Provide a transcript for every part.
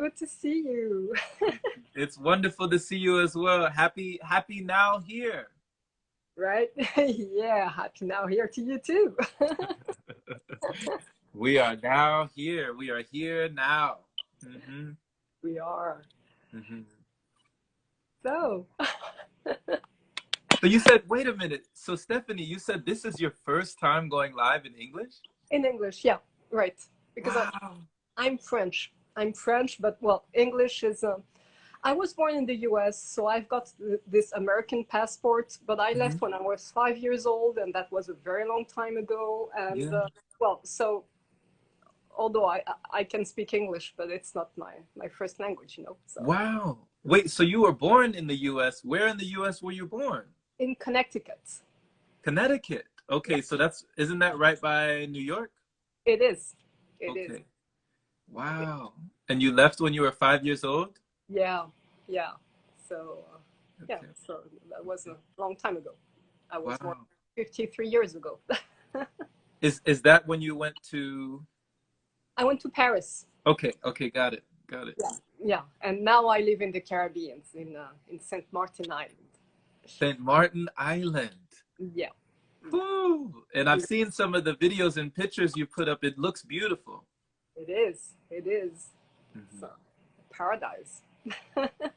Good to see you. It's wonderful to see you as well. Happy now here. Right? Yeah, happy now here to you too. We are now here. We are here now. hmm We are. hmm So, So you said, wait a minute. So Stephanie, you said this is your first time going live in English? in English, yeah, right. Because Wow. I'm French. I'm French, but well, English is. I was born in the US, so I've got this American passport, but I hmm left when I was 5 years old, and that was a very long time ago. And Yeah. well, so although I can speak English, but it's not my first language, So Wow. Wait, so you were born in the US. Where in the US were you born? in Connecticut, Connecticut. yeah, Okay, so isn't that right by New York? it is. It is. Okay. Wow. And you left when you were 5 years old? Yeah, yeah. So, yeah, Okay. so that was a long time ago. I was born Wow. 53 years ago. Is that when you went to? I went to Paris. Okay, okay, got it, got it. Yeah, yeah. And now I live in the Caribbean, in Saint Martin Island. Saint Martin Island. Yeah, yeah. Whew. And I've seen some of the videos and pictures you put up. It looks beautiful. It is. It is. hmm So, paradise.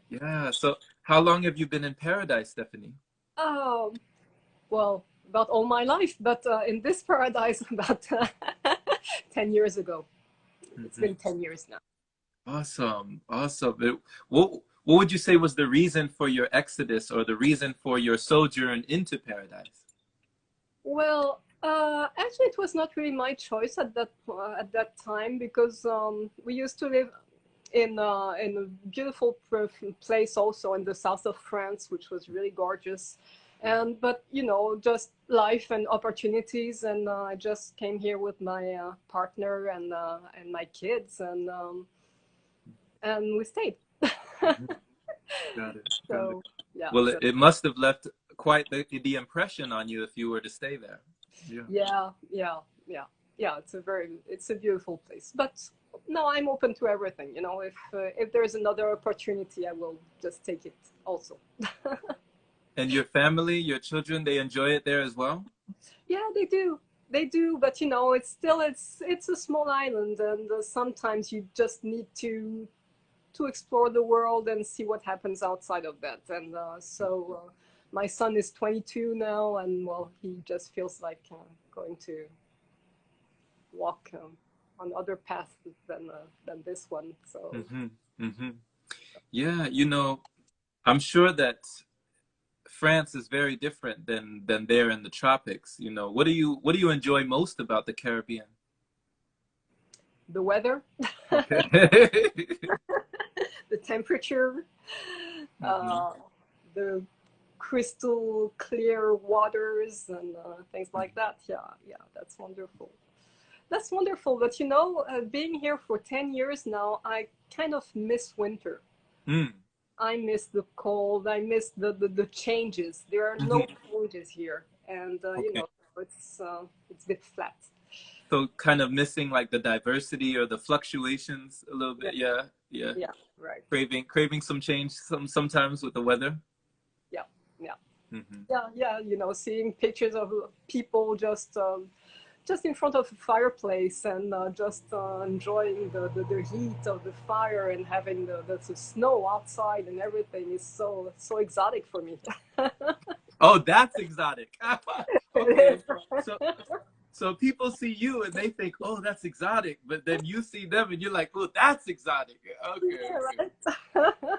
Yeah. So how long have you been in paradise, Stephanie? Oh, well, about all my life, but in this paradise, about 10 years ago. It's hmm been 10 years now. Awesome, awesome. What would you say was the reason for your exodus or the reason for your sojourn into paradise? Well, actually, it was not really my choice at that time because we used to live in a beautiful place also in the south of France, which was really gorgeous. And but just life and opportunities, and I just came here with my partner and my kids, and we stayed. Mhm. Got it, got it. So yeah, Well, so it must have left quite the impression on you if you were to stay there. Yeah. yeah, yeah, yeah, yeah. It's a beautiful place. But no, I'm open to everything. If there's another opportunity, I will just take it also. And your family, your children, they enjoy it there as well? Yeah, they do. They do, but it's a small island, and sometimes you just need to explore the world and see what happens outside of that. And my son is 22 now, and well, he just feels like going to walk on other paths than this one. So hmm hmm Yeah, I'm sure that France is very different than there in the tropics. What do you enjoy most about the Caribbean? the weather, Okay. the temperature, hmm uh, the crystal clear waters, and things like that. Yeah, yeah, that's wonderful. That's wonderful. But being here for 10 years now, I kind of miss winter. Mm. I miss the cold. I miss the changes. There are no hmm changes here, and Okay. it's a bit flat. So kind of missing like the diversity or the fluctuations a little Yeah, bit. Yeah, yeah. yeah, right. Craving some change sometimes with the weather. Yeah, yeah, hmm yeah, yeah. Seeing pictures of people just in front of a fireplace and just enjoying the heat of the fire and having the snow outside and everything is so exotic for me. Oh, that's exotic. It Okay. is. So so people see you and they think, "Oh, that's exotic," but then you see them and you're like, "Oh, that's exotic." Okay, Yeah, okay. right.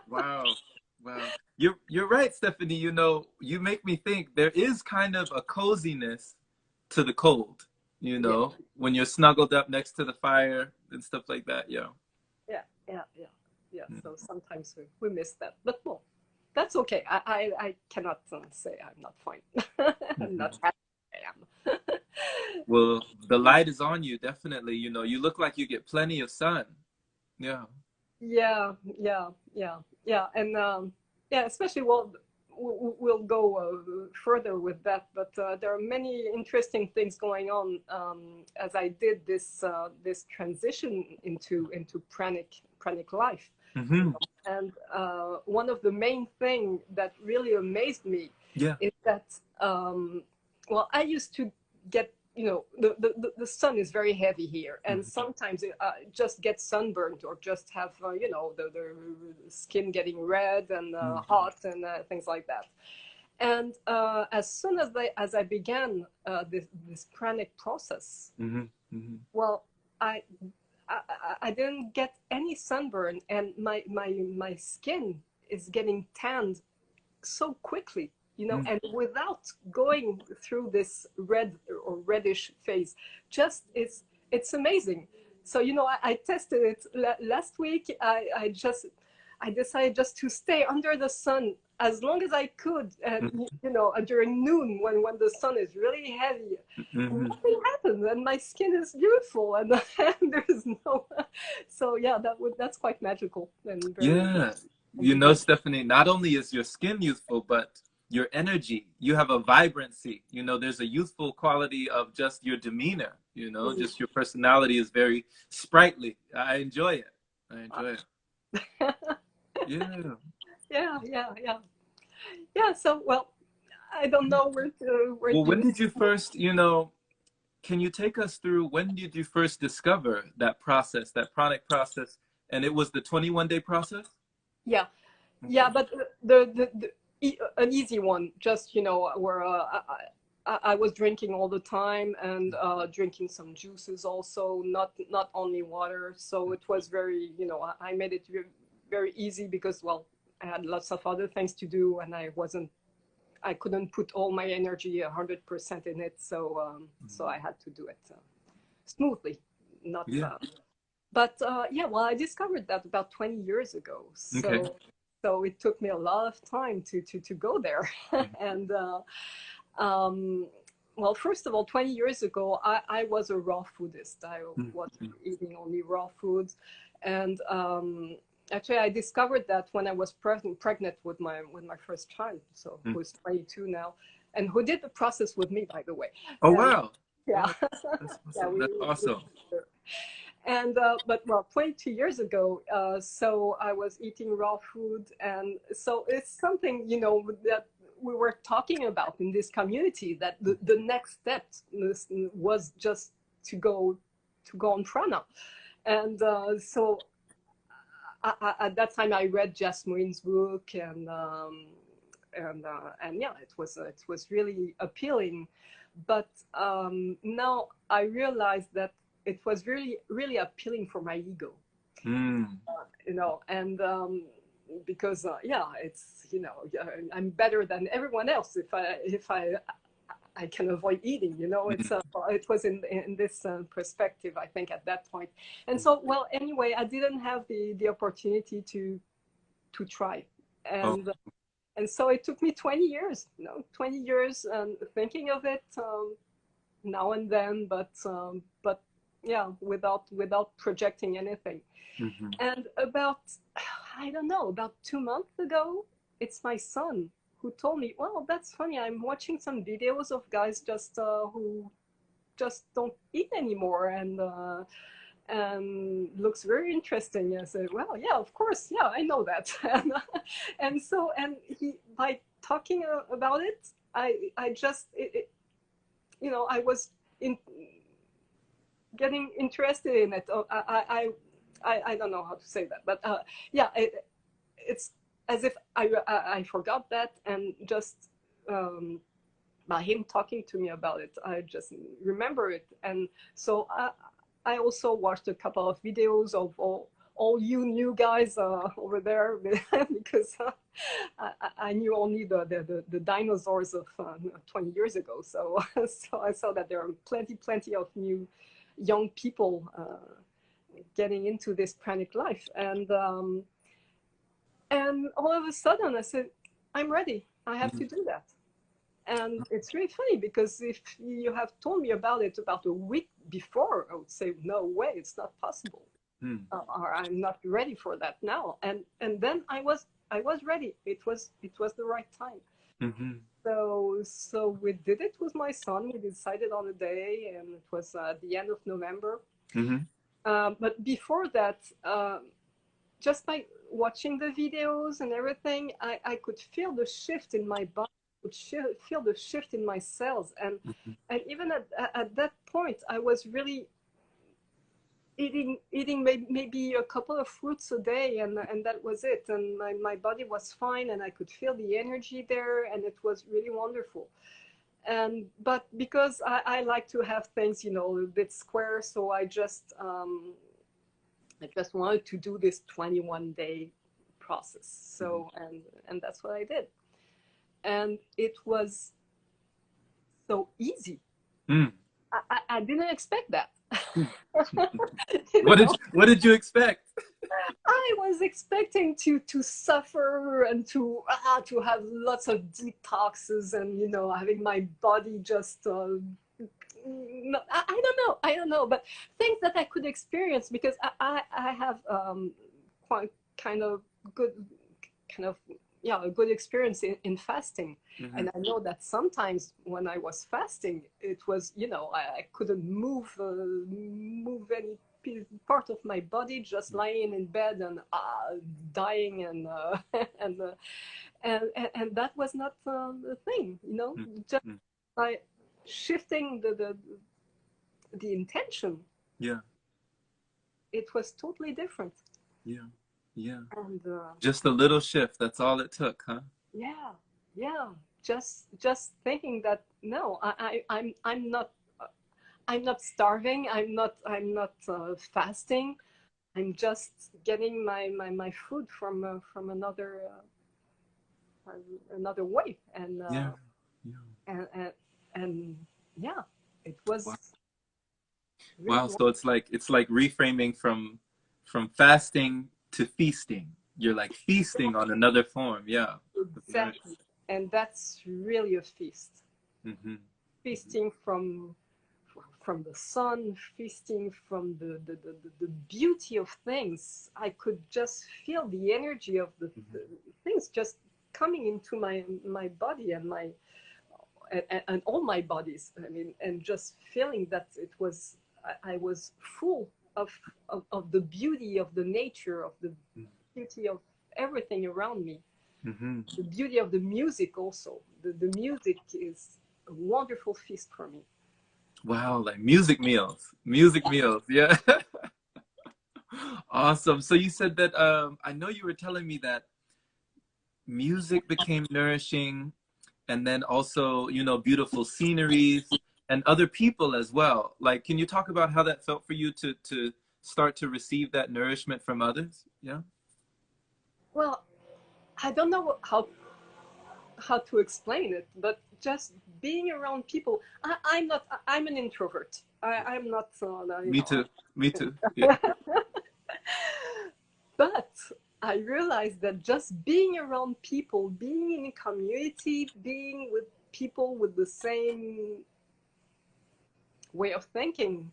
Wow. Wow. You're right, Stephanie. You make me think there is kind of a coziness to the cold, Yeah, when you're snuggled up next to the fire and stuff like that. Yeah. yeah, yeah, yeah, yeah. Mm. So sometimes we miss that, but well, that's okay. I cannot say I'm not fine. I'm not Mhm. happy. I am. Well, the light is on you, definitely. You look like you get plenty of sun. Yeah. Yeah, yeah, yeah, yeah, and yeah, especially we'll go further with that, but there are many interesting things going on as I did this transition into pranic life. Mm-hmm. And one of the main things that really amazed me is that, well, I used to get, the sun is very heavy here, and sometimes it, just get sunburned or just have, the skin getting red and hot and things like that. And as soon as I began this pranic process, well, I, I didn't get any sunburn, and my skin is getting tanned so quickly, and without going through this red or reddish phase. Just it's amazing. So I tested it last week. I decided just to stay under the sun as long as I could, and during noon when the sun is really heavy, nothing happens, and my skin is beautiful, and, and there's no. So yeah, that's quite magical and very. Stephanie, not only is your skin youthful, but your energy, you have a vibrancy. There's a youthful quality of just your demeanor. Just your personality is very sprightly. I enjoy it. Yeah. So, well, I don't know where Well, to. when did you first, can you take us through, when did you first discover that process, that pranic process? And it was the 21-day process? Yeah. But an easy one, just, where I was drinking all the time, and drinking some juices also, not only water. So it was very, I made it very easy because, well, I had lots of other things to do, and I couldn't put all my energy 100% in it. So so I had to do it smoothly, not. But well, I discovered that about 20 years ago. So so it took me a lot of time to go there. And well, first of all, 20 years ago, I was a raw foodist. I was eating only raw foods. And actually, I discovered that when I was pregnant with my first child, so who's 22 now, and who did the process with me, by the way. Oh, wow. Yeah. That's awesome. That's awesome. And but well, 22 years ago, so I was eating raw food, and so it's something that we were talking about in this community, that the next step was just to go on Prana. And so at that time I read Jasmine's book, and yeah, it was really appealing. But now I realized that it was really, really appealing for my ego, and because it's I'm better than everyone else if I can avoid eating. It's it was in this perspective, I think, at that point. And so, well, anyway, I didn't have the opportunity to try, and. And so it took me 20 years, 20 years thinking of it now and then, but yeah, without projecting anything. And about 2 months ago, it's my son who told me, well, that's funny, I'm watching some videos of guys just who just don't eat anymore, and looks very interesting. I said, well, yeah, of course, yeah, I know that. And so, and he, by talking about it, I just I was getting interested in it. I don't know how to say that, but yeah, it's as if I forgot that, and just by him talking to me about it, I just remember it. And so I also watched a couple of videos of all you new guys over there, because I knew only the dinosaurs of 20 years ago. So so I saw that there are plenty of new young people getting into this pranic life, and all of a sudden I said, I'm ready. I have to do that. And it's really funny, because if you have told me about it about a week before, I would say, no way, it's not possible. Or I'm not ready for that now. And then I was ready. It was the right time. So we did it with my son. We decided on a day, and it was at the end of November. But before that, just by watching the videos and everything, I could feel the shift in my body, could feel the shift in my cells. And even at that point, I was really eating maybe a couple of fruits a day, and that was it. And my body was fine, and I could feel the energy there, and it was really wonderful. And but because I like to have things, you know, a bit square, so I just wanted to do this 21-day process. So and that's what I did, and it was so easy. I didn't expect that. What did you expect? I was expecting to suffer and to have lots of detoxes, and you know, having my body just no, I don't know, but things that I could experience, because I have quite kind of good a good experience in fasting. And I know that sometimes when I was fasting, it was, you know, I couldn't move any part of my body, just lying in bed and dying, and and that was not the thing, you know. Just by shifting the intention, it was totally different. And just a little shift, that's all it took, huh? Just thinking that no, I'm not starving, I'm not fasting, I'm just getting my food from another way. And and yeah, it was wow. So it's like reframing from fasting to feasting. You're like feasting on another form. Exactly. Nice. And that's really a feast. Feasting from the sun, feasting from the beauty of things. I could just feel the energy of the things just coming into my body and and all my bodies. I mean, and just feeling that I was full of the beauty of the nature, of the beauty of everything around me. The beauty of the music also. The music is a wonderful feast for me. Wow, like music meals. Yeah. Awesome. So you said that I know you were telling me that music became nourishing, and then also, you know, beautiful sceneries and other people as well. Like, can you talk about how that felt for you to start to receive that nourishment from others? Yeah. Well, I don't know how to explain it, but just being around people. I'm an introvert. I'm not. Me too. Yeah. But I realized that just being around people, being in a community, being with people with the same way of thinking,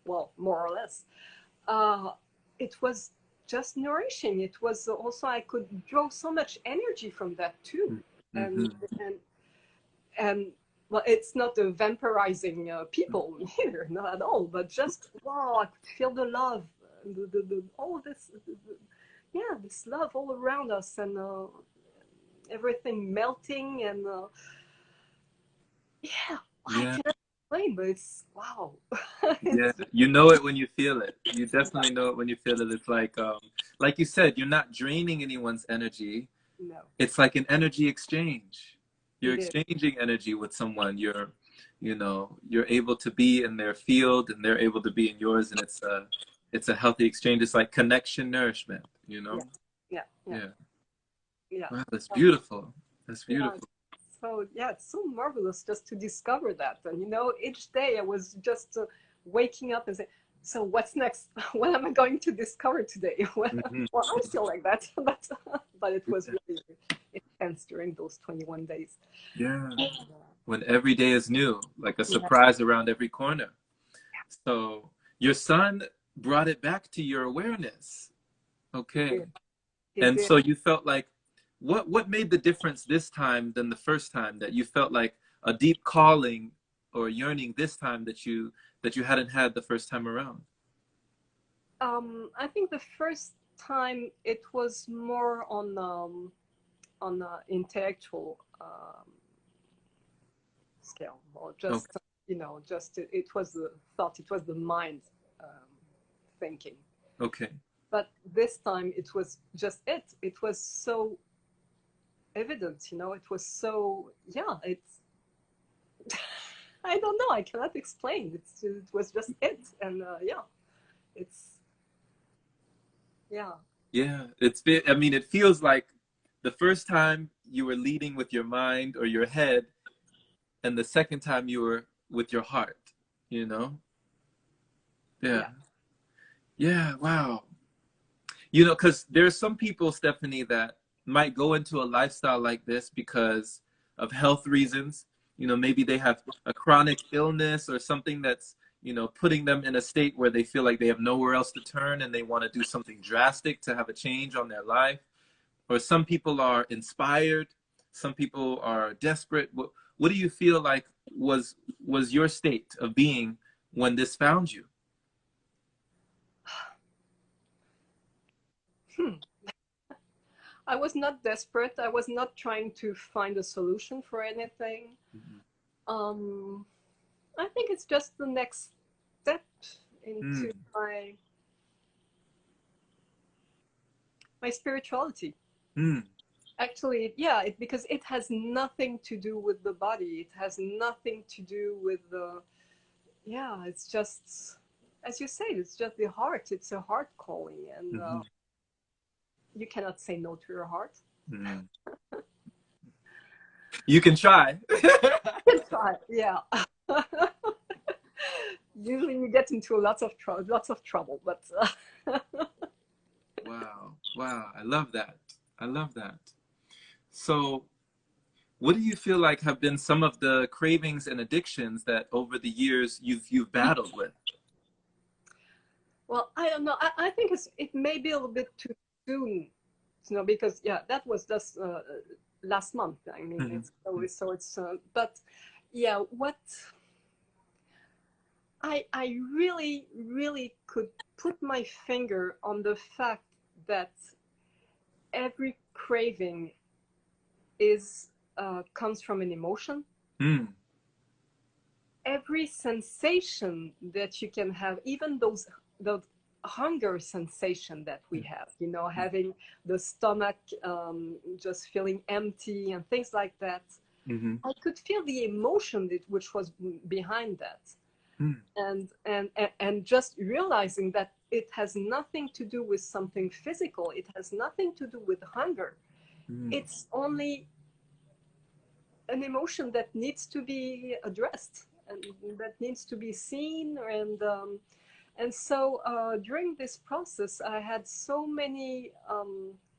well, more or less, it was just nourishing. It was also, I could draw so much energy from that too. And well, it's not a vampirizing people here, not at all, but just, wow, I could feel the love, all this, this love all around us, and everything melting, and I cannot explain, but it's wow. You know it when you feel it. You definitely know it when you feel it. It's like you said, you're not draining anyone's energy. No. It's like an energy exchange. You're exchanging energy with someone. You're able to be in their field, and they're able to be in yours, and it's a healthy exchange. It's like connection, nourishment, you know? Yeah. Wow, that's beautiful. That's beautiful. So it's so marvelous just to discover that. And you know, each day I was just waking up and saying, so what's next? What am I going to discover today? Well, I'm still like that, but it was really intense during those 21 days. Yeah. When every day is new, like a surprise around every corner. So your son brought it back to your awareness. Okay. And so you felt like, what made the difference this time than the first time, that you felt like a deep calling or yearning this time that you hadn't had the first time around? I think the first time it was more on intellectual scale, or just Okay. you know, just it was the thought, it was the mind thinking. Okay. But this time it was just it was so evident, you know, it was so, yeah, it's I don't know, I cannot explain, it was just it. And yeah, it's, yeah. Yeah. I mean, it feels like the first time you were leading with your mind or your head, and the second time you were with your heart, you know? Yeah. Yeah. Yeah. Wow. You know, because there's some people, Stephanie, that might go into a lifestyle like this because of health reasons. You know, maybe they have a chronic illness or something that's, you know, putting them in a state where they feel like they have nowhere else to turn and they want to do something drastic to have a change on their life. Or some people are inspired. Some people are desperate. What do you feel like was your state of being when this found you? Hmm. I was not desperate. I was not trying to find a solution for anything. Mm-hmm. Um, I think it's just the next step into Mm. my spirituality. Mm. Actually, yeah, because it has nothing to do with the body. It has nothing to do with the, yeah, it's just, as you say, it's just the heart. It's a heart calling, and Mm-hmm. you cannot say no to your heart. Mm. You can try. You can try, yeah. Usually you get into lots of trouble, but Wow. Wow. I love that. I love that. So, what do you feel like have been some of the cravings and addictions that over the years you've battled with? well, I don't know. I think it may be a little bit too soon, you know, because yeah, that was just last month. I mean, Mm-hmm. it's but yeah, what I really really could put my finger on the fact that every craving is comes from an emotion. Mm. Every sensation that you can have, even those hunger sensation that we have, you know, having the stomach just feeling empty and things like that. Mm-hmm. I could feel the emotion which was behind that. Mm. And just realizing that it has nothing to do with something physical, it has nothing to do with hunger. Mm. It's only an emotion that needs to be addressed and that needs to be seen. And so during this process, I had so many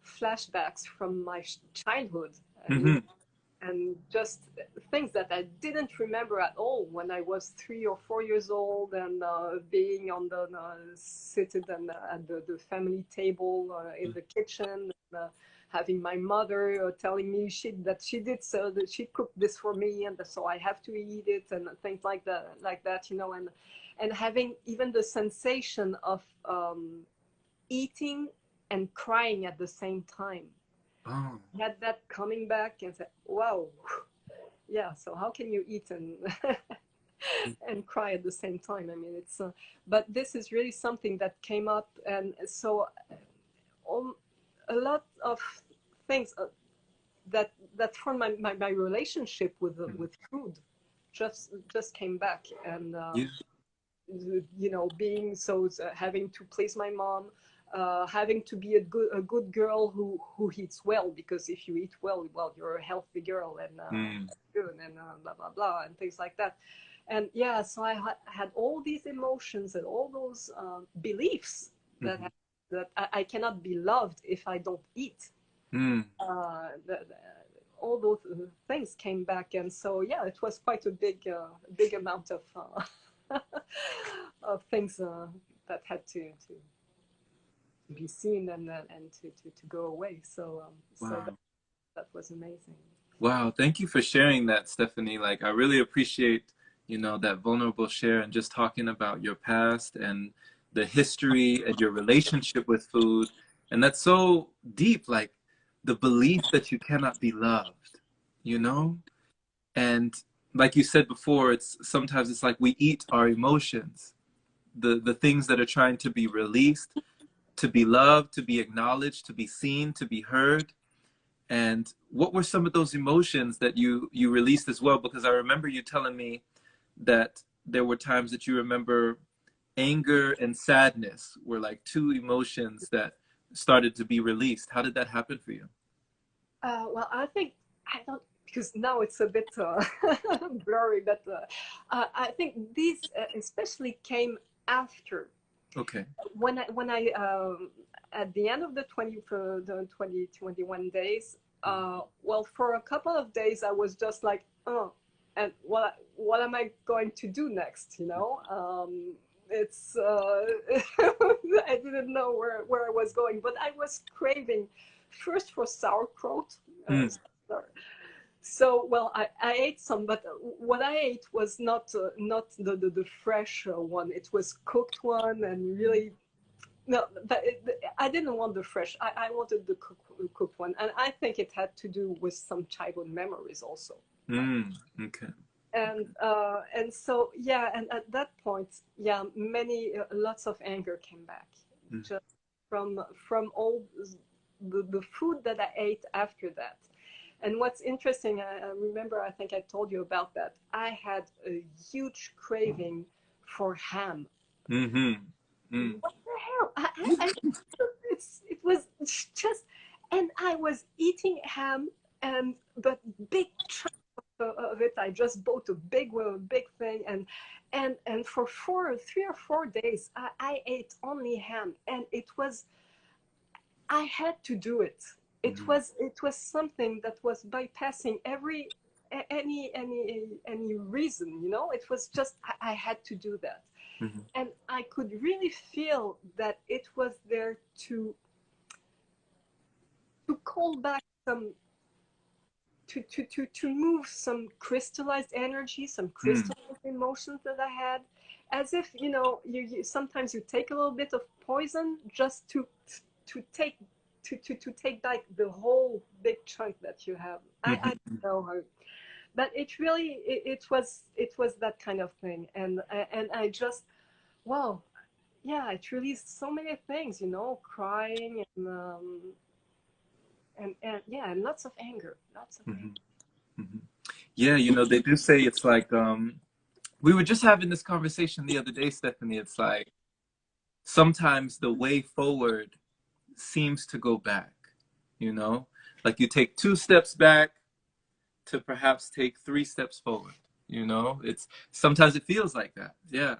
flashbacks from my childhood. You Mm-hmm. know, and just things that I didn't remember at all when I was 3 or 4 years old, and being on the seated and at the family table in the kitchen, and, having my mother telling me that she did, so that she cooked this for me, and so I have to eat it, and things like that, you know, and having even the sensation of eating and crying at the same time. Oh. Had that coming back and said, wow, yeah, so how can you eat and and cry at the same time? I mean, it's but this is really something that came up. And so a lot of things that from my relationship Mm. with food just came back. And Yeah. you know, being so having to please my mom, having to be a good girl who eats well, because if you eat well, you're a healthy girl, and Mm. good, and blah blah blah and things like that. And yeah, so I had all these emotions and all those beliefs that Mm-hmm. I cannot be loved if I don't eat. Mm. All those things came back, and so yeah, it was quite a big amount of of things that had to be seen, and to go away. So so Wow. that was amazing. Wow. Thank you for sharing that, Stephanie. Like, I really appreciate, you know, that vulnerable share and just talking about your past and the history and your relationship with food And that's so deep, like the belief that you cannot be loved, you know? And like you said before, it's sometimes it's like we eat our emotions, the things that are trying to be released, to be loved, to be acknowledged, to be seen, to be heard. And what were some of those emotions that you released as well? Because I remember you telling me that there were times that you remember anger and sadness were like two emotions that started to be released. How did that happen for you? Well, I think I don't, because now it's a bit blurry, but I think these especially came after Okay. when I at the end of the 21 days. Well, for a couple of days, I was just like, oh, and what am I going to do next? You know, it's I didn't know where I was going, but I was craving first for sauerkraut. Mm. So, well, I ate some, but what I ate was not the fresh one. It was cooked one, and really, no, but I didn't want the fresh. I wanted the cooked one, and I think it had to do with some childhood memories also. Mm. Okay. And so yeah, and at that point, yeah, many lots of anger came back, Mm. just from all the food that I ate after that. And what's interesting, I remember, I think I told you about that. I had a huge craving for ham. Mm-hmm. Mm. What the hell? It was just, and I was eating ham, and but big chunks of it. I just bought a big thing, and for 3 or 4 days, I ate only ham, and it was, I had to do it. Mm. It was something that was bypassing any reason, you know. It was just I had to do that, Mm-hmm. and I could really feel that it was there to call back some, to move some crystallized energy, some Mm. crystallized emotions that I had, as if, you know, you sometimes you take a little bit of poison just to take to take back the whole big chunk that you have. I Mm-hmm. don't know how, but it really it was that kind of thing, and I just, wow, yeah, it released so many things, you know, crying and yeah, and lots of anger, lots of anger. Mm-hmm. Mm-hmm. Yeah, you know, they do say it's like we were just having this conversation the other day, Stephanie. It's like sometimes the way forward seems to go back, you know? Like you take 2 steps back to perhaps take 3 steps forward, you know? It's sometimes it feels like that. Yeah.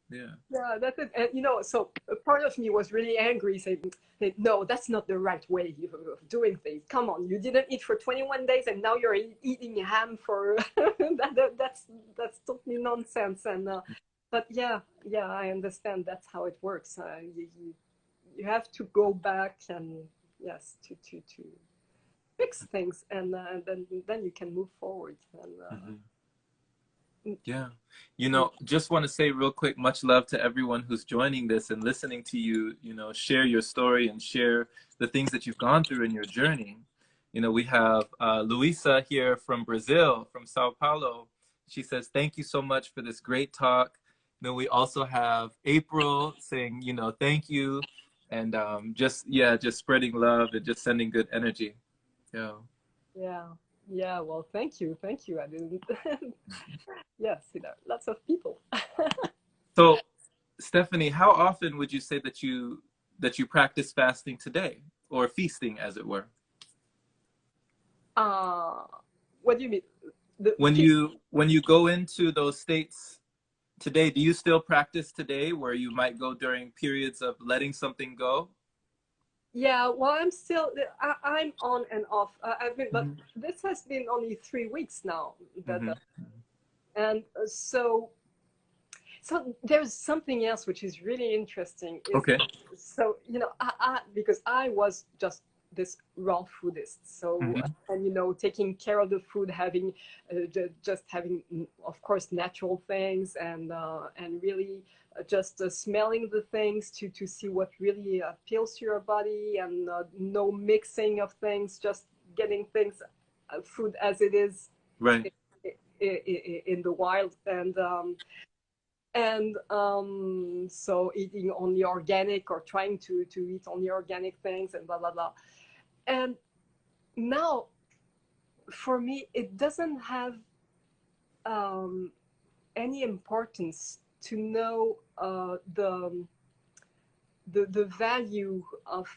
Yeah. Yeah, that's it. And you know, so a part of me was really angry, saying, "No, that's not the right way of doing things. Come on, you didn't eat for 21 days, and now you're eating ham for that's totally nonsense." And but yeah, yeah, I understand that's how it works. You have to go back and, yes, to fix things, and then you can move forward. And Mm-hmm. Yeah. You know, just want to say real quick, much love to everyone who's joining this and listening to you, you know, share your story and share the things that you've gone through in your journey. You know, we have Luisa here from Brazil, from Sao Paulo. She says, thank you so much for this great talk. Then we also have April saying, you know, thank you. And just spreading love and just sending good energy. Yeah. yeah, yeah. Well, thank you. I didn't. Yes, you know, lots of people. So Stephanie, how often would you say that you practice fasting today, or feasting, as it were? Uh, what do you mean? The When feast? you go into those states today, do you still practice today, where you might go during periods of letting something go? Yeah, well, I'm still, I'm on and off. I've been, but Mm-hmm. this has been only 3 weeks now. Mm-hmm. And so there's something else which is really interesting. Is, Okay. so, you know, because I was just this raw foodist. So, Mm-hmm. and you know, taking care of the food, having just having, of course, natural things, and really just smelling the things to see what really appeals to your body, and no mixing of things, just getting things, food as it is, Right. in the wild. And so eating only organic, or trying to eat only organic things, and blah blah blah. And now, for me, it doesn't have any importance to know the value of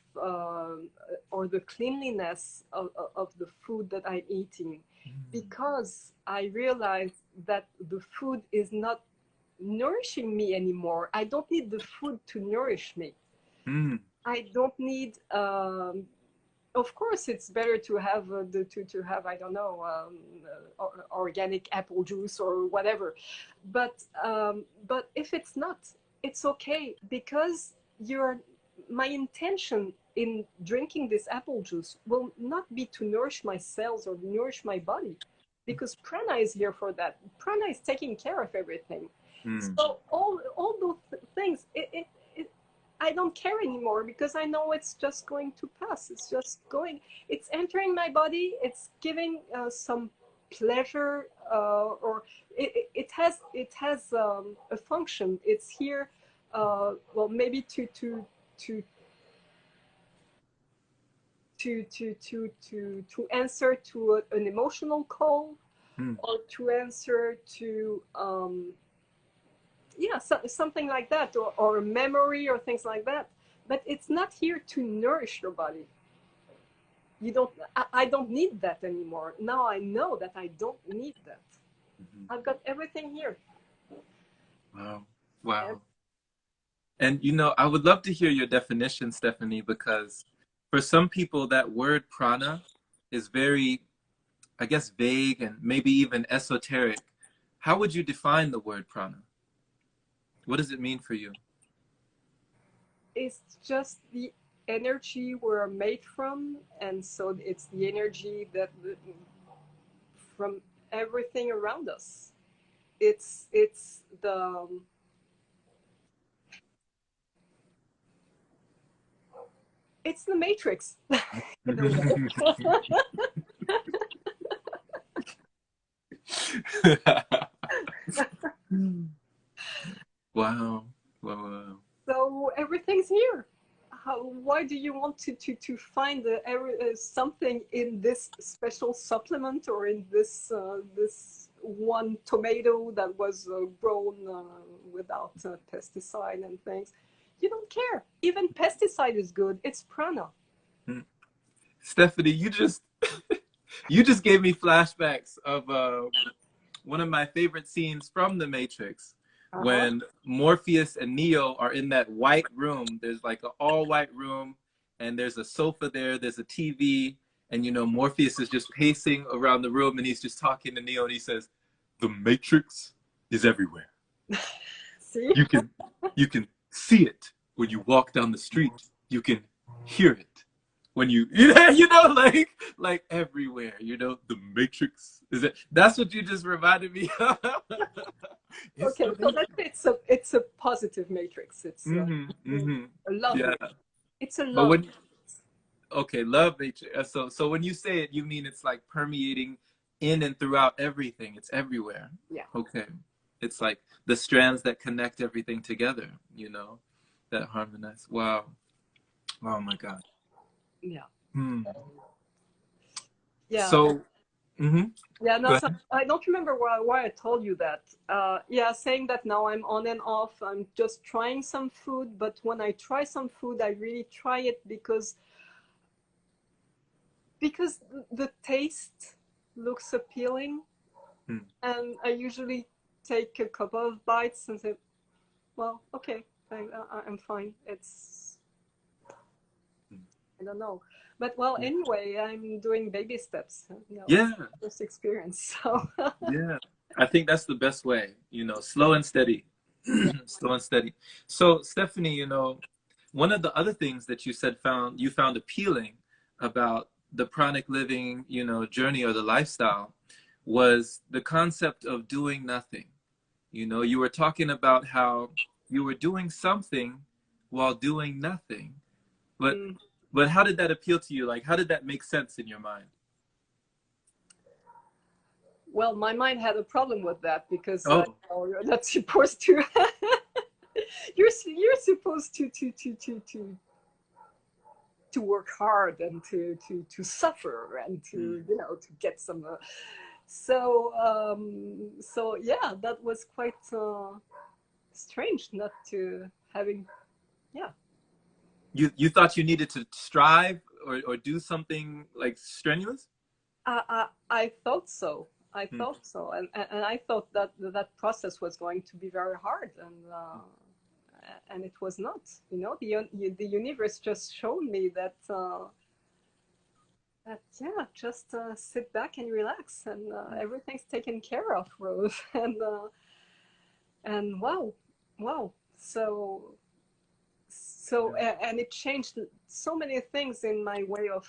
or the cleanliness of the food that I'm eating, because I realize that the food is not nourishing me anymore. I don't need the food to nourish me. I don't need. Of course, it's better to have to have, I don't know, organic apple juice or whatever, but if it's not, it's okay, because my intention in drinking this apple juice will not be to nourish my cells or nourish my body, because prana is here for that. Prana is taking care of everything. So all those things, I don't care anymore, because I know it's just going to pass. It's entering my body. It's giving some pleasure, or it has a function. It's here, well, maybe to answer to an emotional call, or to answer to yeah, something like that, or a memory, or things like that. But it's not here to nourish your body. I don't need that anymore. Now I know that I don't need that. I've got everything here. Wow. Wow. And I would love to hear your definition, Stephanie, because for some people that word prana is very, I guess, vague and maybe even esoteric. How would you define the word prana? What does it mean for you? It's just the energy we're made from, and so it's the energy that from everything around us. It's the matrix. Wow. Wow. So everything's here. Why do you want to find something in this special supplement, or in this one tomato that was grown without pesticide and things? You don't care. Even pesticide is good. It's prana. Stephanie, you just gave me flashbacks of one of my favorite scenes from The Matrix. When Morpheus and Neo are in that white room. There's like an all-white room, and there's a sofa there, there's a TV, and Morpheus is just pacing around the room, and he's just talking to Neo, and he says, "The Matrix is everywhere." See? You can see it when you walk down the street. You can hear it when like everywhere. The Matrix is it. That's what you just reminded me of. Okay, so it's a positive matrix. It's a love. Yeah. It's a love. Okay, love matrix. So when you say it, you mean it's like permeating in and throughout everything. It's everywhere. Yeah. Okay. It's like the strands that connect everything together, that harmonize. Wow. Oh my God. Yeah. Yeah. So, yeah, no, so I don't remember why I told you that. Yeah, saying that now I'm on and off. I'm just trying some food, but when I try some food, I really try it because the taste looks appealing, and I usually take a couple of bites and say, well, okay, I'm fine. I don't know. But well, anyway, I'm doing baby steps. Yeah. First experience. So yeah, I think that's the best way. Slow and steady. Slow and steady. So Stephanie, one of the other things that you said you found appealing about the pranic living, journey or the lifestyle was the concept of doing nothing. You were talking about how you were doing something while doing nothing. But Mm. but how did that appeal to you? Like, how did that make sense in your mind? Well, my mind had a problem with that because Oh, you're not supposed to. You're supposed to work hard and to suffer and to to get some. So yeah, that was quite strange not to having yeah. you thought you needed to strive or do something like strenuous? I thought so. I Hmm. thought so, and I thought that that process was going to be very hard, and it was not. You know, the universe just showed me that that yeah, just sit back and relax, and everything's taken care of, Rose, and wow, wow. And it changed so many things in my way of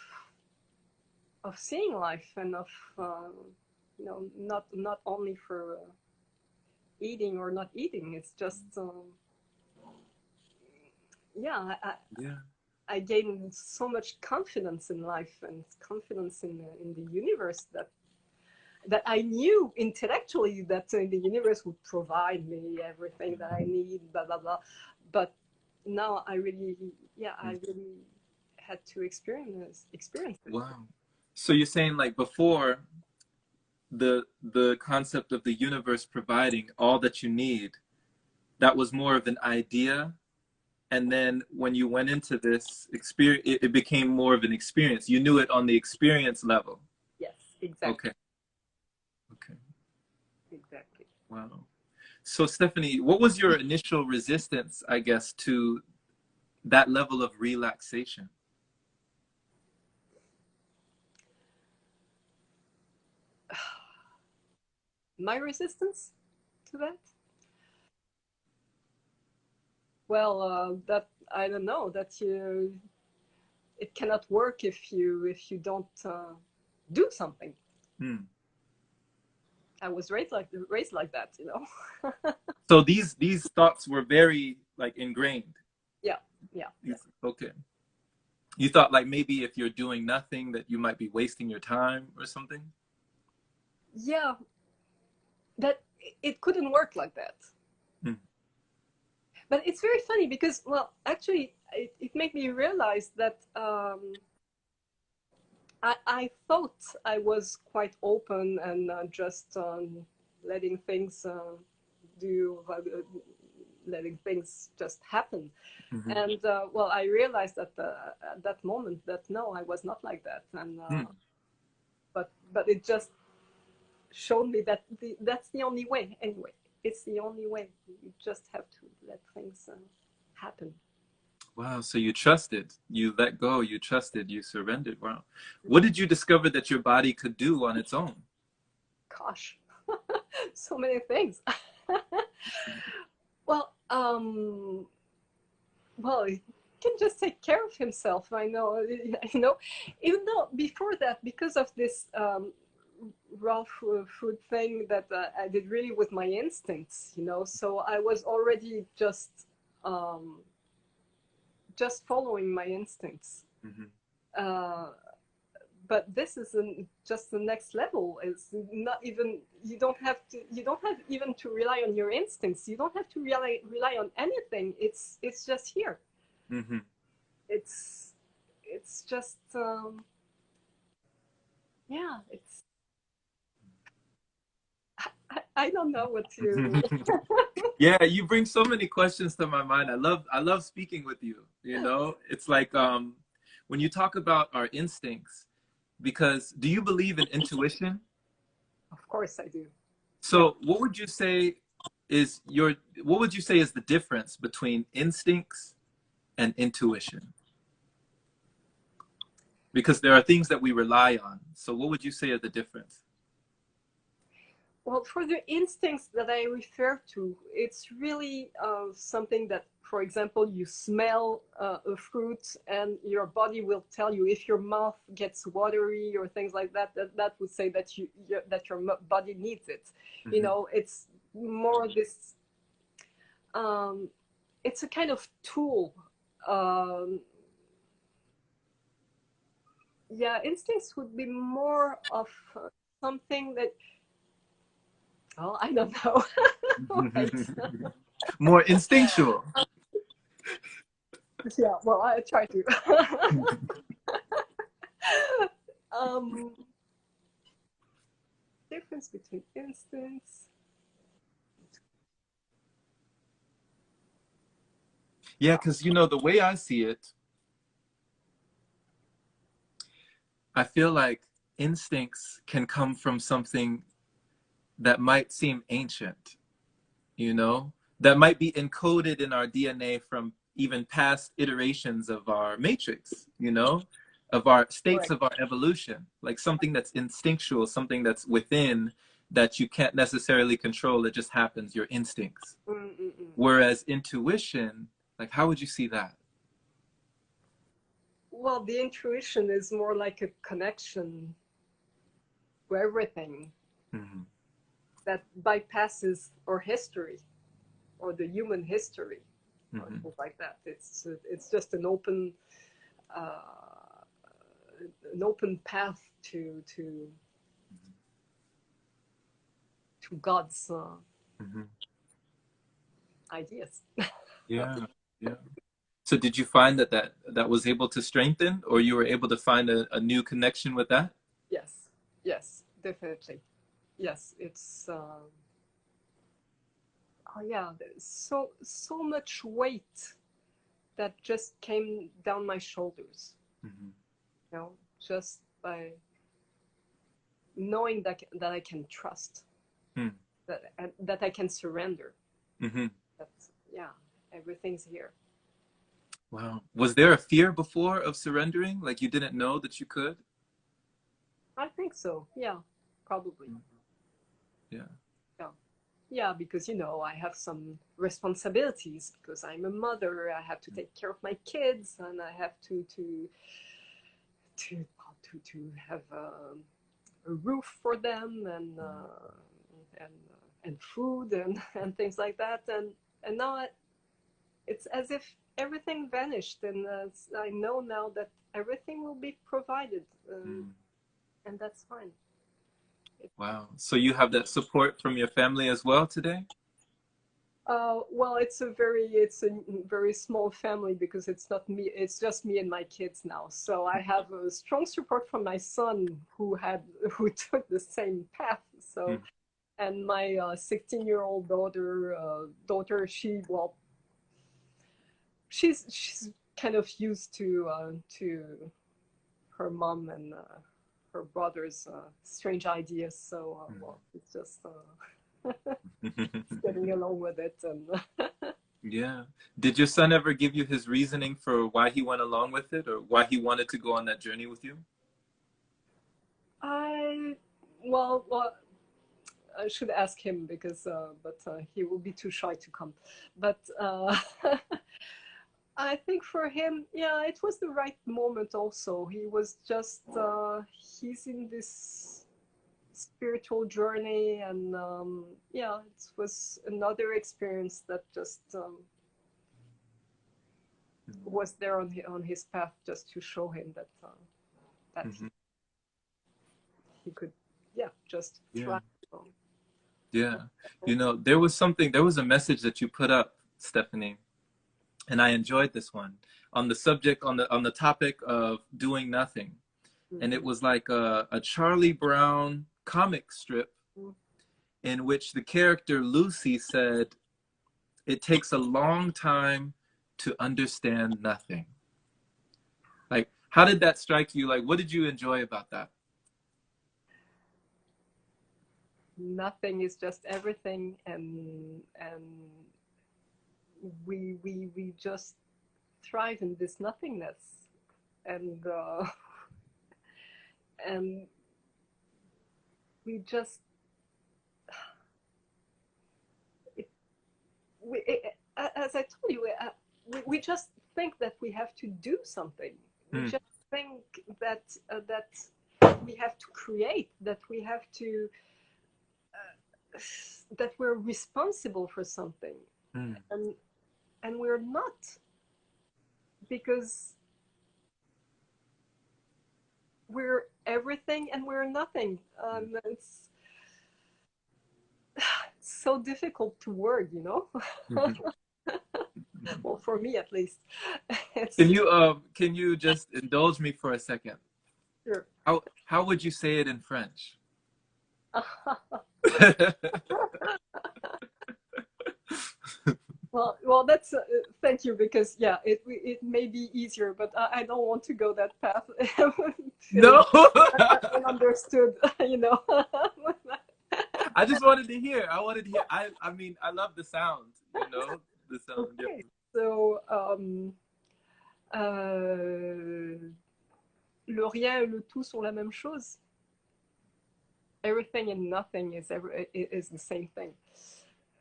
seeing life and of not only for eating or not eating. It's just yeah. Yeah. I gained so much confidence in life and confidence in the universe that I knew intellectually that the universe would provide me everything that I need, blah blah blah. But now I really, yeah, I really had to experience it. Wow. So you're saying like before the concept of the universe providing all that you need, that was more of an idea, and then when you went into this experience, it became more of an experience. You knew it on the experience level. Yes, exactly, Okay. Okay. exactly. Wow. So Stephanie, what was your initial resistance, I guess, to that level of relaxation? My resistance to that? Well, that I don't know that you it cannot work if you don't do something. Hmm. I was raised like that, you know. So these thoughts were very like ingrained. Yeah, yeah, yeah. Okay. You thought like maybe if you're doing nothing that you might be wasting your time or something? Yeah, that it couldn't work like that. Hmm. But it's very funny because, well, actually, it made me realize that I thought I was quite open and just letting things do, letting things just happen. Mm-hmm. And well, I realized at that moment that no, I was not like that. And Hmm. but it just showed me that that's the only way. Anyway, it's the only way. You just have to let things happen. Wow. So you trusted, you let go, you trusted, you surrendered. Wow. What did you discover that your body could do on its own? Gosh, so many things. Well, well, he can just take care of himself. I know, you know, even though before that, because of this raw food thing that I did really with my instincts, you know, so I was already just following my instincts. Mm-hmm. Uh, but this is just the next level. It's not even you don't have even to rely on your instincts. You don't have to rely on anything. It's just here. Mm-hmm. It's it's just yeah. I don't know what to. Yeah, you bring so many questions to my mind. I love speaking with you. You know, it's like when you talk about our instincts, because do you believe in intuition? Of course I do. Yeah. So is your what would you say is the difference between instincts and intuition? Because there are things that we rely on. So what would you say are the difference? Well, for the instincts that I refer to, it's really something that, for example, you smell a fruit and your body will tell you if your mouth gets watery or things like that. That would say that that your body needs it. You Mm-hmm. know, it's more this. Um, it's a kind of tool. Um, yeah, instincts would be more of something that, oh, I don't know. Wait. More instinctual. Yeah, well, I try to. um, difference between instincts. Yeah, because you know, the way I see it, I feel like instincts can come from something that might seem ancient, you know, that might be encoded in our DNA from even past iterations of our matrix, you know, of our states Correct. of our evolution, like something that's instinctual, something that's within that you can't necessarily control. It just happens, your instincts. Mm-mm-mm. Whereas intuition, like, how would you see that? Well, the intuition is more like a connection to everything Mm-hmm. that bypasses our history or the human history or Mm-hmm. things like that. It's just uh, an open path to God's Mm-hmm. ideas. Yeah, yeah. So did you find that was able to strengthen, or you were able to find a new connection with that? Yes, yes, definitely. Yes, it's oh yeah, there's so much weight that just came down my shoulders. Mm-hmm. You know, just by knowing that I can trust, that I can surrender. Mm-hmm. That yeah, everything's here. Wow. Was there a fear before of surrendering? Like you didn't know that you could? I think so. Yeah, probably. Yeah. Yeah. Yeah, because I have some responsibilities because I'm a mother. I have to take care of my kids, and I have to have a roof for them and and food and things like that. And now it's as if everything vanished, and I know now that everything will be provided, Mm. and that's fine. Wow. So you have that support from your family as well today? Well, it's a very small family because it's not me. It's just me and my kids now. So I have a strong support from my son who took the same path. So Mm. and my 16-year-old daughter, she's kind of used to her mom and her brother's strange ideas. So well, it's just Mm. getting along with it and. Yeah. Did your son ever give you his reasoning for why he went along with it or why he wanted to go on that journey with you? I well, I should ask him because but he will be too shy to come. But I think for him, yeah, it was the right moment. Also, he was just he's in this spiritual journey, and yeah, it was another experience that just was there on his path, just to show him that Mm-hmm. he could, yeah, just Yeah. try. So, Yeah. You know, there was a message that you put up, Stephanie, and I enjoyed this one on the subject, on the topic of doing nothing. And it mhm. was like a Charlie Brown comic strip in which the character Lucy said, "It takes a long time to understand nothing." Like, how did that strike you? Like, what did you enjoy about that? Nothing is just everything, and we just thrive in this nothingness, and and we just it, as I told you, we just think that we have to do something. We Mm, just think that we have to create, that we have to that we're responsible for something, mm, and and we're not, because we're everything and we're nothing. It's so difficult to word, you know. Well, for me at least. Can you just indulge me for a second? Sure. How would you say it in French? Well, that's thank you, because yeah, it may be easier, but I don't want to go that path. No. Understood, you know. I just wanted to hear. I wanted to hear. I mean, I love the sound. You know, the sound. Okay. Yeah. So, le rien et le tout sont la même chose. Everything and nothing is the same thing.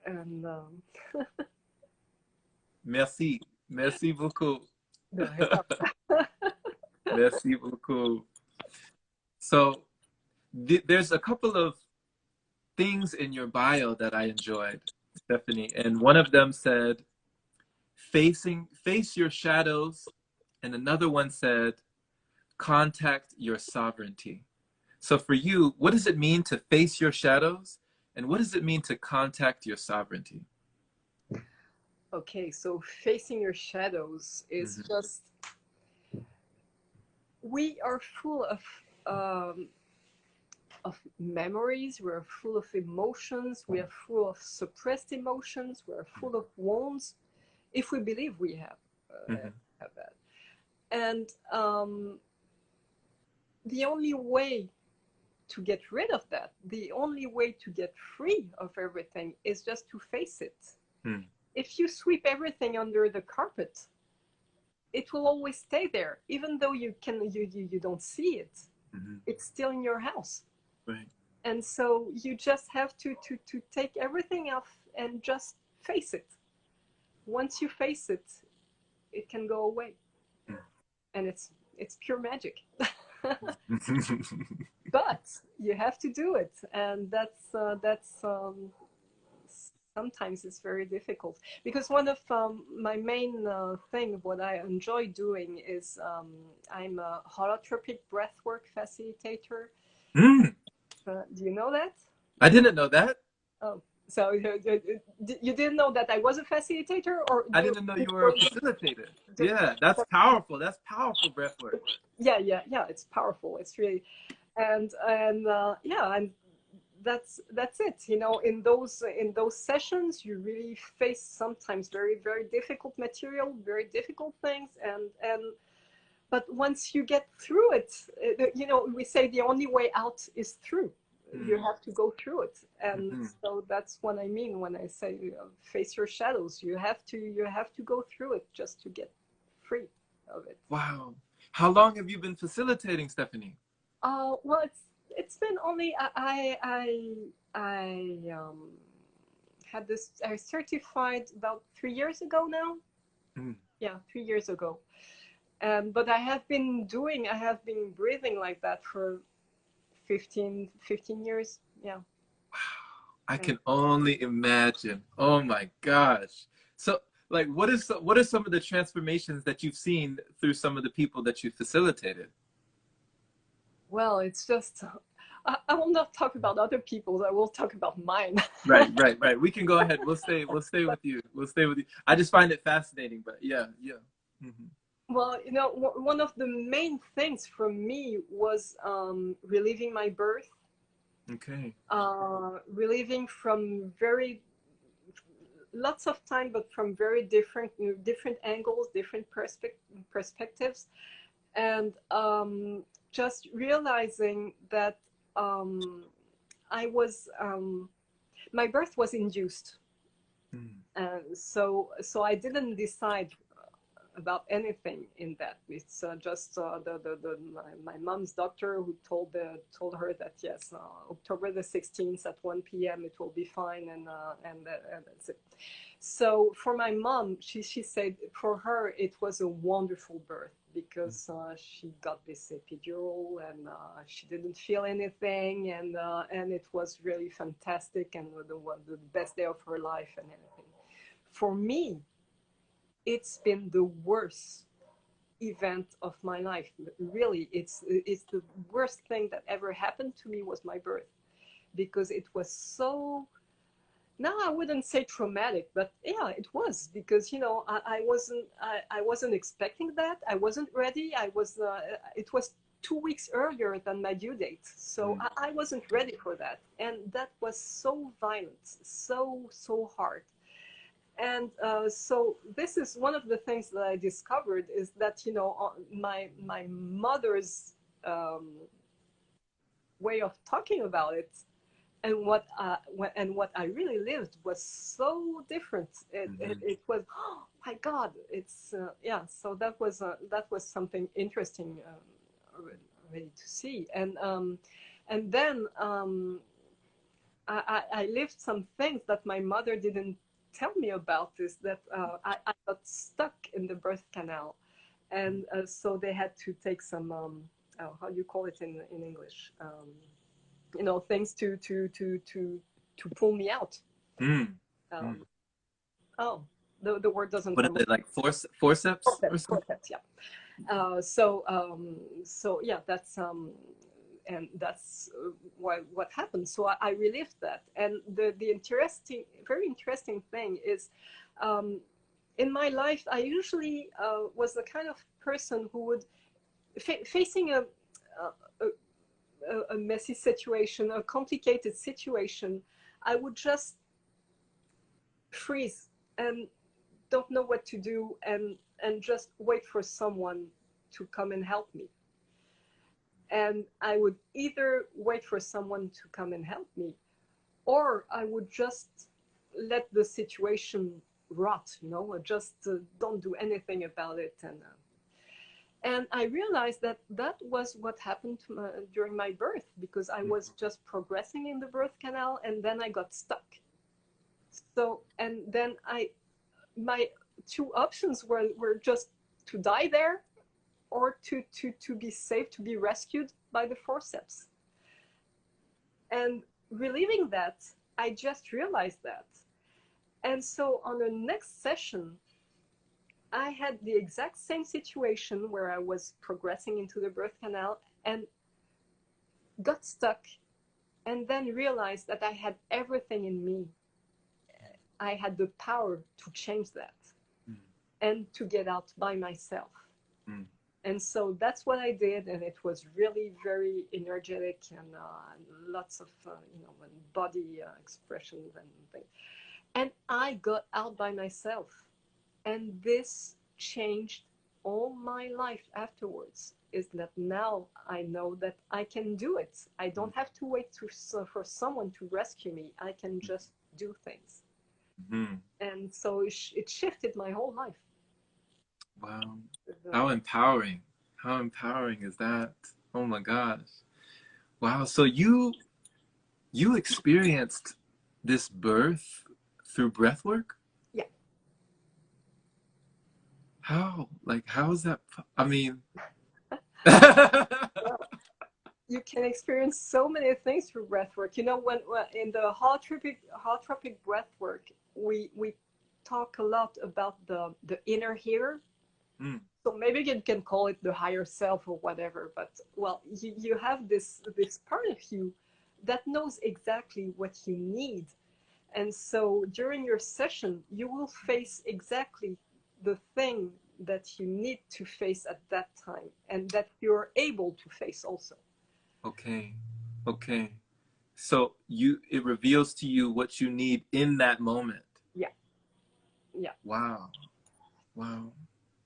And Merci. Merci beaucoup. Merci beaucoup. So there's a couple of things in your bio that I enjoyed, Stephanie, and one of them said, face your shadows, and another one said, contact your sovereignty. So for you, what does it mean to face your shadows, and what does it mean to contact your sovereignty? Okay, so facing your shadows is just, we are full of memories, we're full of emotions, we are full of suppressed emotions, we're full of wounds, if we believe we have that. And the only way to get rid of that, the only way to get free of everything, is just to face it. If you sweep everything under the carpet, it will always stay there, even though you don't see it. It's still in your house. Right. And so you just have to take everything off and just face it. Once you face it, it can go away. And it's pure magic. But you have to do it, and that's sometimes it's very difficult, because one of my main thing, what I enjoy doing is I'm a holotropic breathwork facilitator. Do you know that? I didn't know that. Oh, so you didn't know that I was a facilitator, or I didn't know you were a facilitator. Yeah, that's powerful. That's powerful breathwork. Yeah, it's powerful. It's really, and yeah, and that's it. You know, in those sessions, you really face sometimes very, very difficult material, very difficult things, and but once you get through it, you know, we say the only way out is through. You have to go through it, and so that's what I mean when I say, you know, face your shadows. You have to go through it just to get free of it. Wow. How long have you been facilitating, Stephanie? Well, it's been only I had this, I certified about 3 years ago now. Yeah, 3 years ago. But I have been breathing like that for 15 years. Yeah. Wow. I can only imagine. Oh my gosh. So, like, what are some of the transformations that you've seen through some of the people that you facilitated? Well, it's just, I will not talk about other people's. I will talk about mine. Right. We can go ahead. We'll stay with you. I just find it fascinating, but yeah. Well, you know, one of the main things for me was relieving my birth. Okay. Relieving from lots of time, but from very different angles, different perspectives, and just realizing that I was my birth was induced, so I didn't decide about anything in that. It's just my mom's doctor who told her that yes, October the 16th at 1 p.m. it will be fine, and that's it. So for my mom, she said for her it was a wonderful birth, because she got this epidural, and she didn't feel anything, and it was really fantastic, and the best day of her life and everything. For me, it's been the worst event of my life. Really, it's the worst thing that ever happened to me was my birth, because it was so, no, I wouldn't say traumatic, but yeah, it was, because I wasn't expecting that. I wasn't ready. It was 2 weeks earlier than my due date, so I wasn't ready for that, and that was so violent, so hard. And so this is one of the things that I discovered, is that my mother's way of talking about it and what I really lived was so different. It was, oh my God, it's yeah. So that was something interesting already to see. And then I lived some things that my mother didn't tell me about, is that I got stuck in the birth canal, and so they had to take some how do you call it in English, things to pull me out. Oh, the word doesn't What is come. it, like forceps or something? Forceps, yeah. So yeah, that's and that's what happened. So I relived that, and the very interesting thing is, in my life, I usually was the kind of person who would, facing a messy situation, a complicated situation, I would just freeze and don't know what to do, and just wait for someone to come and help me. And I would either wait for someone to come and help me, or I would just let the situation rot, just don't do anything about it. And I realized that that was what happened during my birth, because I was just progressing in the birth canal, and then I got stuck. So, and then my two options were just to die there, or to be saved, to be rescued by the forceps. And relieving that, I just realized that. And so on the next session, I had the exact same situation where I was progressing into the birth canal and got stuck, and then realized that I had everything in me. I had the power to change that and to get out by myself. And so that's what I did, and it was really very energetic, and lots of body expressions and things. And I got out by myself, and this changed all my life afterwards. Is that now I know that I can do it. I don't have to wait for someone to rescue me. I can just do things. And so it shifted my whole life. Wow. How empowering. How empowering is that? Oh my gosh. Wow. So you experienced this birth through breath work? Yeah. How? Like, how is that? I mean, well, you can experience so many things through breath work. When in the holotropic breath work, we talk a lot about the inner healer. So maybe you can call it the higher self or whatever, but well, you have this part of you that knows exactly what you need. And so during your session, you will face exactly the thing that you need to face at that time, and that you're able to face also. Okay. So it reveals to you what you need in that moment. Yeah. Wow.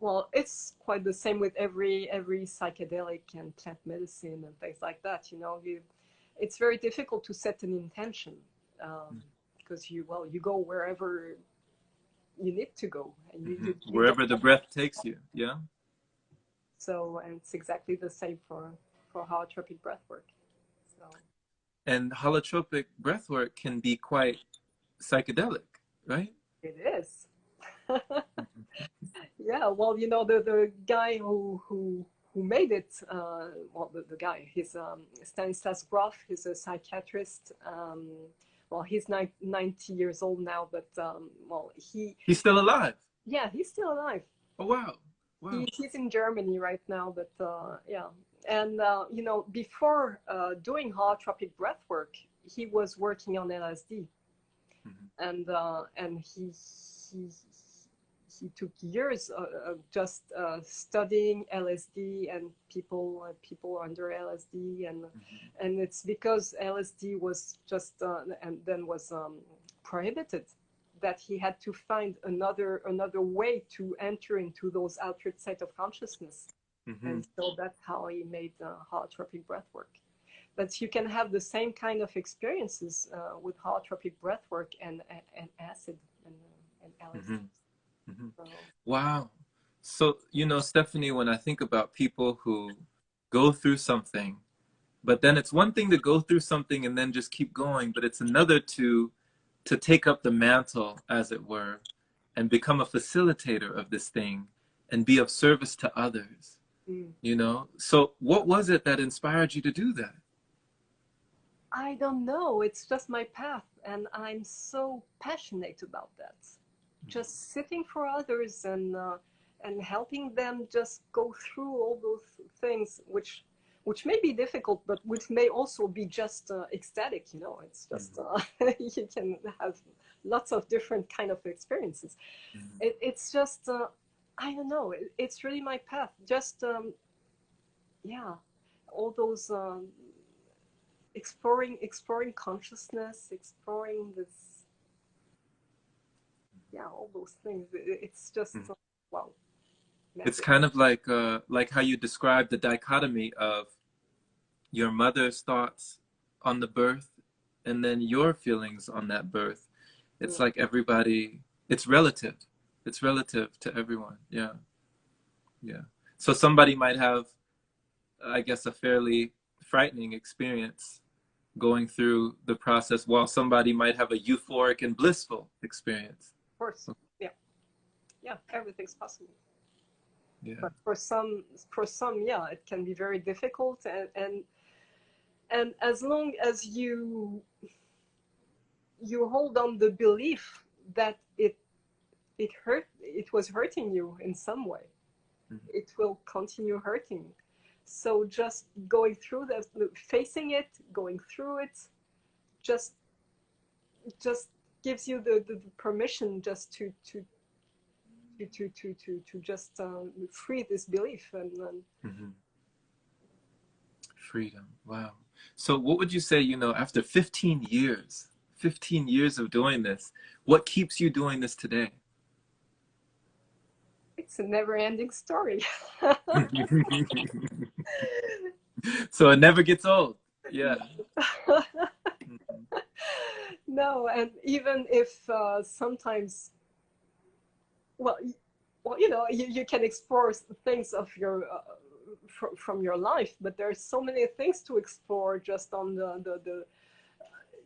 Well, it's quite the same with every psychedelic and plant medicine and things like that. It's very difficult to set an intention, because you go wherever you need to go, and you wherever the breath takes you. Yeah. So, and it's exactly the same for holotropic breathwork. So. And holotropic breathwork can be quite psychedelic, right? It is. Yeah, well, the guy who made it, the guy, he's Stanislas Grof, he's a psychiatrist. Well, he's 90 years old now, but well, he's still alive. Yeah, he's still alive. Oh, wow. Wow. He's in Germany right now, but yeah. And you know, before doing holotropic breathwork, he was working on LSD, Mhm. and he he took years just studying LSD and people under LSD, Mhm. and it's because LSD was just and then was prohibited, that he had to find another way to enter into those altered state of consciousness, and Mhm. so that's how he made holotropic breathwork. But you can have the same kind of experiences with holotropic breathwork and acid and LSD. Mhm. Mhm. So, Wow. So, Stephanie, when I think about people who go through something, but then it's one thing to go through something and then just keep going, but it's another to take up the mantle, as it were, and become a facilitator of this thing and be of service to others, mm. So what was it that inspired you to do that? I don't know. It's just my path, and I'm so passionate about that. Just sitting for others and helping them just go through all those things, which may be difficult, but which may also be just ecstatic. You know, it's just you can have lots of different kind of experiences. It's just I don't know. It's really my path. Just yeah, all those. Exploring consciousness, exploring this, yeah, all those things. It's just Mhm. wow, It's magic. kind of like how you described the dichotomy of your mother's thoughts on the birth and then your feelings on that birth. Mm. It's like everybody, it's relative. It's relative to everyone. Yeah. Yeah. So somebody might have, I guess, a fairly frightening experience going through the process, while somebody might have a euphoric and blissful experience. Of course, yeah, yeah, everything's possible. Yeah. But for some, yeah, it can be very difficult, and as long as you hold on the belief that it was hurting you in some way, Mhm. it will continue hurting. So just going through that, facing it, going through it, just just gives you the permission just to just free this belief and Mhm. Freedom. Wow. So what would you say, after 15 years of doing this, what keeps you doing this today? it's a never-ending story. So it never gets old. Yeah. Mhm. No, and even if sometimes, well, well, you know, you can explore things of your from your life, but there's so many things to explore just on the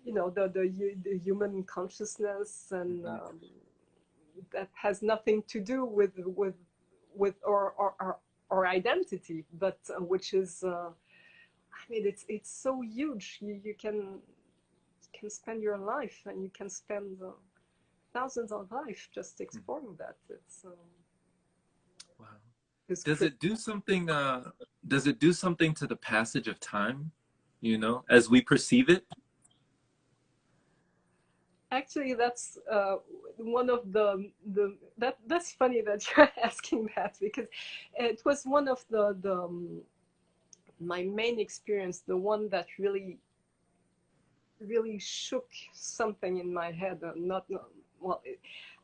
you know the human consciousness, and Mhm. that has nothing to do with our identity, but which is I mean it's so huge. You can spend your life, and you can spend thousands of life just Mhm. exploring that. Wow. It's Does crazy. it do something does it do something to the passage of time, as we perceive it? Actually, that's one of that's funny that you're asking that, because it was one of the my main experience, the one that really shook something in my head. Not well,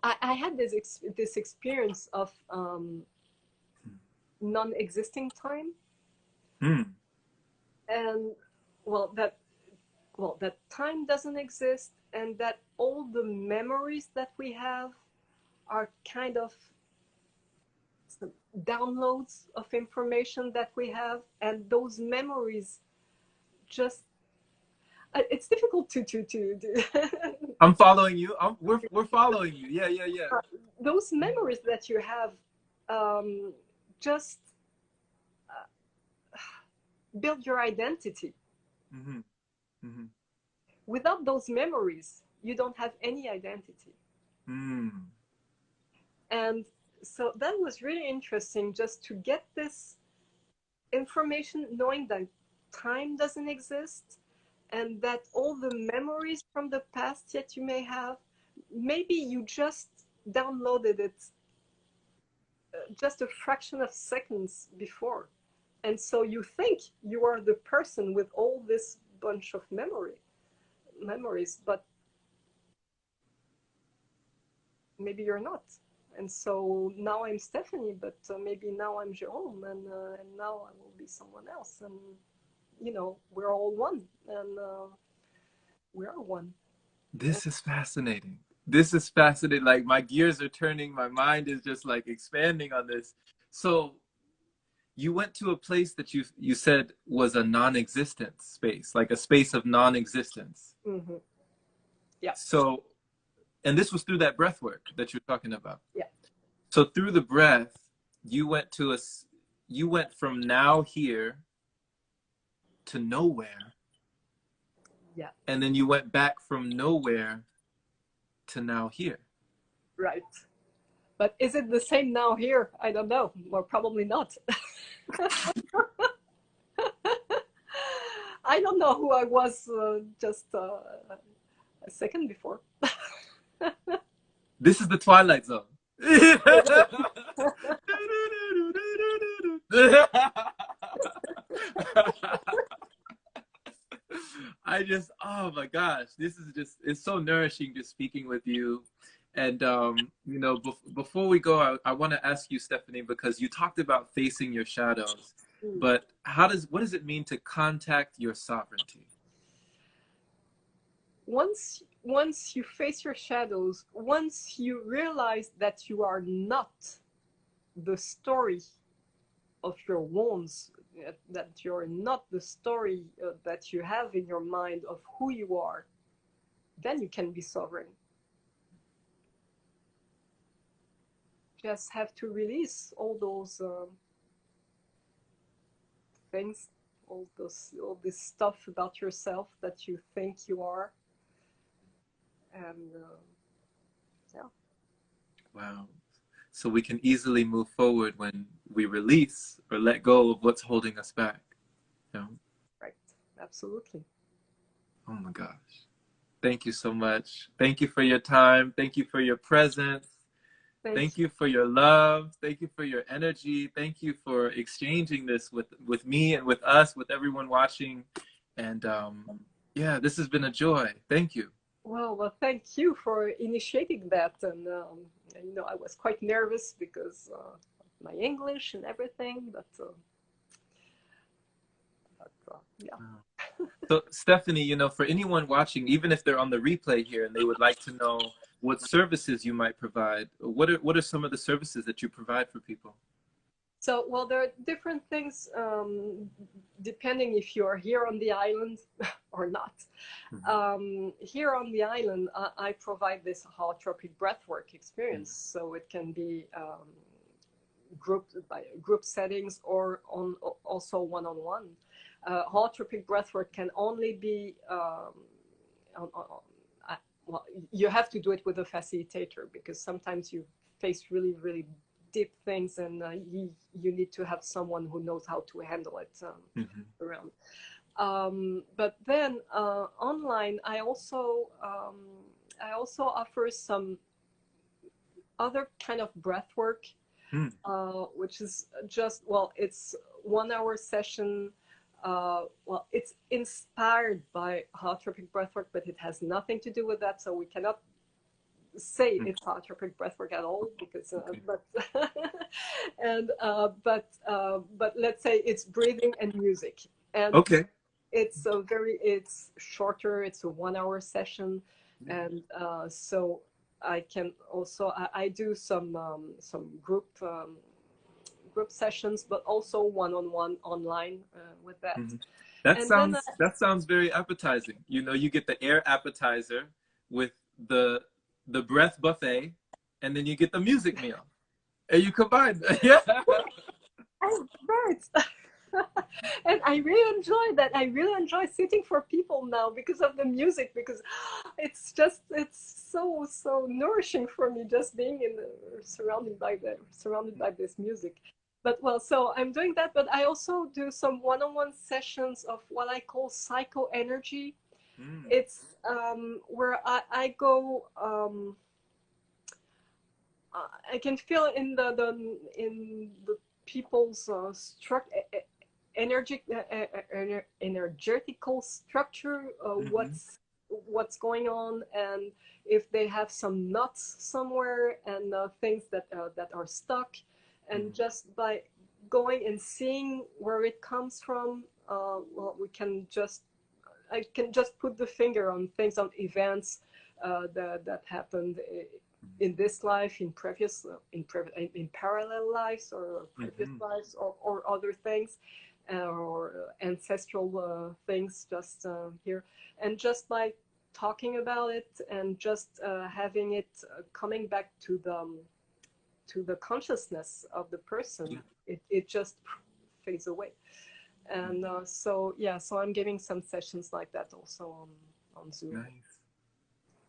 I had this experience of non-existing time, Mm. and well that that time doesn't exist, and that all the memories that we have are kind of some downloads of information that we have, and those memories just it's difficult to I'm following you. We're following you. Yeah, yeah, yeah. those memories that you have um, just build your identity. Mm-hmm. Mm-hmm. Without those memories, you don't have any identity. Mm. And so that was really interesting, just to get this information, knowing that time doesn't exist, and that all the memories from the past that you may have, maybe you just downloaded it just a fraction of seconds before. And so you think you are the person with all this bunch of memories, but maybe you're not. And so now I'm Stephanie, but maybe now I'm Jerome, and now I will be someone else. And, you know, we're all one, and we are one. This is fascinating. This is fascinating. Like, my gears are turning. My mind is just like expanding on this. So you went to a place that you said was a non-existent space, like a space of non-existence. Mm-hmm. Yeah. So, and this was through that breath work that you're talking about. Yeah. So through the breath, you went from now here to nowhere. Yeah. And then you went back from nowhere to now here. Right. But is it the same now here? I don't know. Or probably not. I don't know who I was just a second before. This is the Twilight Zone. Oh my gosh, this is just, it's so nourishing just speaking with you. And, you know, before we go, I want to ask you, Stephanie, because you talked about facing your shadows, but what does it mean to contact your sovereignty? Once you face your shadows, once you realize that you are not the story of your wounds, that you're not the story that you have in your mind of who you are, then you can be sovereign. Just have to release all those things, all this stuff about yourself that you think you are. And yeah. Wow. So we can easily move forward when we release or let go of what's holding us back. You know? Right. Absolutely. Oh my gosh. Thank you so much. Thank you for your time. Thank you for your presence. Thank you for your love. Thank you for your energy. Thank you for exchanging this with me and with us, with everyone watching. And yeah, this has been a joy. Thank you. Well, thank you for initiating that. And you know, I was quite nervous because my English and everything, but yeah. So Stephanie, you know, for anyone watching, even if they're on the replay here and they would like to know what services you might provide, what are some of the services that you provide for people? So, well, there are different things depending if you're here on the island or not. Here on the island, I provide this holotropic breathwork experience. So it can be group settings or also one-on-one. Holotropic breathwork can only be well, you have to do it with a facilitator, because sometimes you face really, really deep things, and you need to have someone who knows how to handle it around. But then online, I also offer some other kind of breath work, which is just, well, it's 1 hour session. Well, it's inspired by holotropic breathwork, but it has nothing to do with that. So we cannot say it's holotropic breathwork at all, because but let's say it's breathing and music, and it's shorter. It's a 1 hour session, and so I can also I do some group sessions, but also one-on-one online with that. That sounds very appetizing. You know, you get the air appetizer with the breath buffet, and then you get the music meal, and you combine them. Yeah. Right. And I really enjoy that. I really enjoy sitting for people now because of the music, because it's so nourishing for me just being in the surrounded by this music. But well, so I'm doing that, but I also do some one-on-one sessions of what I call psycho energy. Mm. It's where I go I can feel in the people's energetic energetical structure, Mm-hmm. what's going on, and if they have some knots somewhere, and things that are stuck, and Mm-hmm. just by going and seeing where it comes from, well, we can just I can just put the finger on things, on events that happened in this life, in previous, in parallel lives, or previous Mm-hmm. lives, or other things, or ancestral things, just here, and just by talking about it, and just having it coming back to the consciousness of the person, Yeah. it just fades away. And so yeah, so I'm giving some sessions like that also on Zoom. Nice.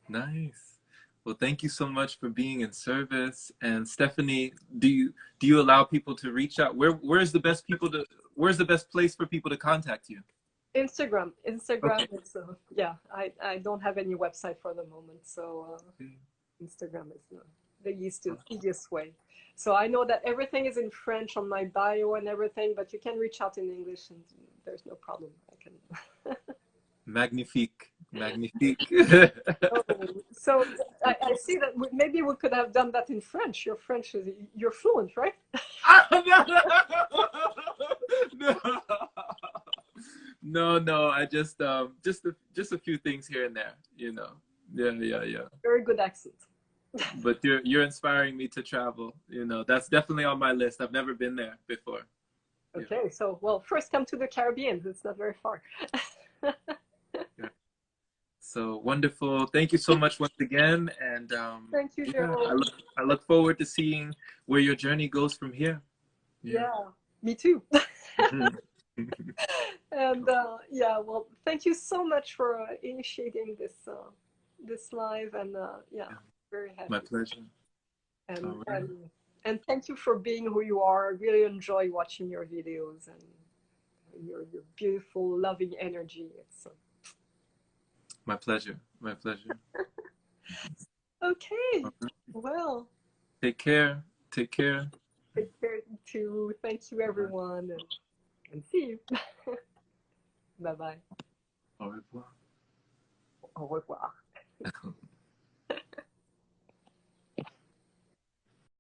Nice. Well, thank you so much for being in service. And Stephanie, do you allow people to reach out? Where's the best place for people to contact you? Instagram Okay. is yeah. I don't have any website for the moment, so Instagram is the easiest way. So I know that everything is in French on my bio and everything, but you can reach out in English, and there's no problem. I can. Magnifique. Magnifique. Oh, so I see that maybe we could have done that in French. You're fluent, right? No. No, no. I just a few things here and there, you know. Yeah, yeah, yeah. Very good accent. But you're inspiring me to travel. You know, that's definitely on my list. I've never been there before. Yeah. Okay, so well, first come to the Caribbean. It's not very far. Yeah. So wonderful. Thank you so much once again. And Thank you, yeah, Gerald. I look forward to seeing where your journey goes from here. Yeah. Yeah, me too. Mhm. And yeah, well, thank you so much for initiating this live, and yeah, Yeah. very My happy. pleasure. And All right. and and thank you for being who you are. I really enjoy watching your videos and your beautiful, loving energy. It's My pleasure. My pleasure. okay. All right. Well, Take care. Take care. take care too. Thank you, Bye. everyone, and see you. Bye bye. Au revoir. Au revoir.